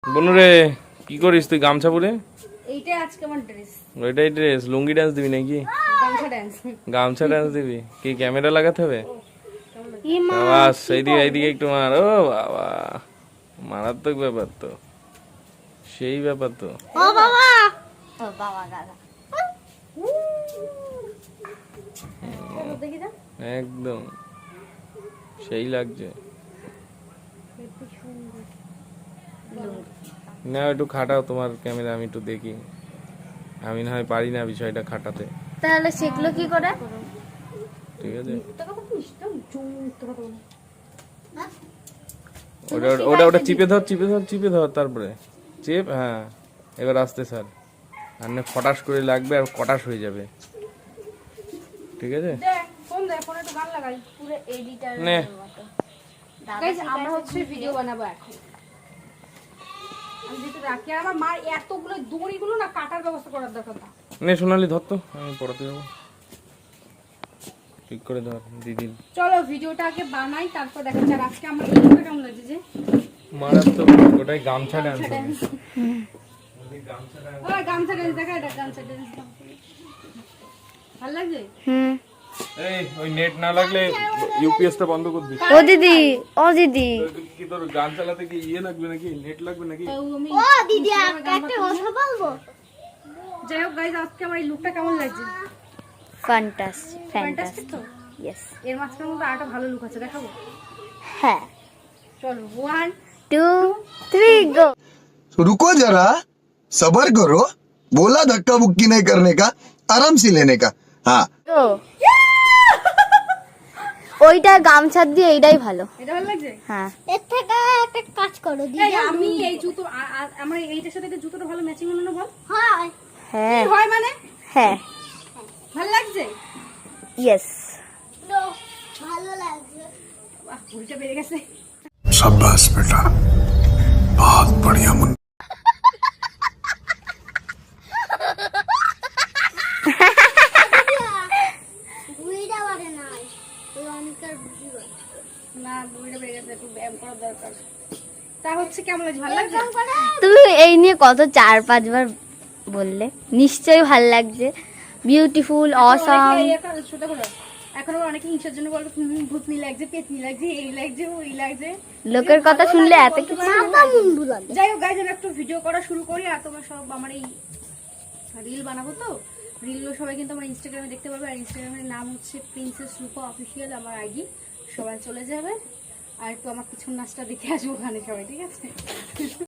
বনুরে কি করিস তুই গামছা পরে? এইটাই আজকে আমার ড্রেস। ওইটাই ড্রেস? লুঙ্গি ডান্স দিবি নাকি? গামছা ডান্স। গামছা ডান্স দিবি? কি ক্যামেরা লাগাতে হবে? বাস এইদিকে একটু মার। ও বাবা, মারাত্মক ব্যাপার তো, সেই ব্যাপার তো। ও বাবা, ও বাবা দাদা একদম সেই লাগছে না। একটু খাটাও তোমার ক্যামেরা, আমি একটু দেখি। আমি না হয় পারি না বিষয়টা খাটাতে। তাহলে শিখলো কি করে? ঠিক আছে, ওটা ওটা চিপে ধর তারপরে চেপ। হ্যাঁ, এবার আসতে স্যার, আর না ফটাস করে লাগবে আর কটাস হয়ে যাবে। ঠিক আছে, নে আমরা হচ্ছে ভিডিও বানাবো এখন। আমি যেটা রাখি, আর আমার মার এতগুলো দড়িগুলো না কাটার ব্যবস্থা করার দরকার না। নে সোনালি ধর তো, আমি পড়াতে যাবো। ঠিক করে ধর দিদি। চলো ভিডিওটা আগে বানাই, তারপর দেখা যাক আজকে আমার এই ভিডিওটা কেমন লাগছে। যে মারাত্মক, ওটাই গামছা ডান্স হবে। গামছা ডান্স দেখা, এটা গামছা ডান্স ভালো লাগছে। এই ওই নেট না লাগলে ইউপিএসটা বন্ধ করে দিস। ও দিদি, ও দিদি, কি তোর গান চালাতে কি ইয়ে লাগবে নাকি, নেট লাগবে নাকি? ও দিদি একটা কথা বলবো। যাই হোক গাইস, আজকে আমার এই লুকটা কেমন লাগছে? ফ্যান্টাস্টিক, ফ্যান্টাস্টিক তো। ইয়েস। এর মাঝখানে মধ্যে আরেকটা ভালো লুক আছে, দেখাবো? হ্যাঁ, চলো 1 2 3 গো। रुको जरा, सबर करो। बोला धक्का बुक्की नहीं करने का, आराम से लेने का। हाँ গো। ওইটা গামছা দিয়ে এইটাই ভালো। এটা ভালো লাগছে। হ্যাঁ, এর থেকে একটা কাজ করো দিদি। এই আমি এই জুতো আমার এইটার সাথে জুতোটা ভালো ম্যাচিং হলো না বল? হয় হ্যাঁ, কি হয় মানে? হ্যাঁ, ভালো লাগছে? ইয়েস। নো, ভালো লাগছে। বাহ, ভুঁড়িটা বেড়ে গেছে। शाबाश बेटा, बहुत बढ़िया मुन्ना। বুড়িটা বাড়ে না, ওই অনেকটার বুড়ি বাড়ে। না, ভুঁড়িটা বেড়ে গেছে, একটু ব্যায়াম করার দরকার। তা হচ্ছে কেমন লাগছে? ভালো লাগছে? তুমি এই নিয়ে কত 4-5 বার বললে, নিশ্চয়ই ভালো লাগছে। Beautiful, awesome. ছোট করে এখন অনেকে হিংসার জন্য বলবে ভূতনি লাগছে, পেতনি লাগছে, এই লাগছে, ওই লাগছে। লোকের কথা শুনলে এত কিছু। যাই হোক গাইজ, আমি একটু ভিডিও করা শুরু করি। আর তোমরা সব আমার এই রিল বানাবো তো, রিলগুলো সবাই কিন্তু আমার ইনস্টাগ্রামে দেখতে পাবে। আর ইনস্টাগ্রামের নাম হচ্ছে প্রিন্সেস রূপা অফিসিয়াল, আমার আইডি। সবাই চলে যাবে আর একটু আমার পিছন নাচটা দেখে আসবো ওখানে সবাই, ঠিক আছে?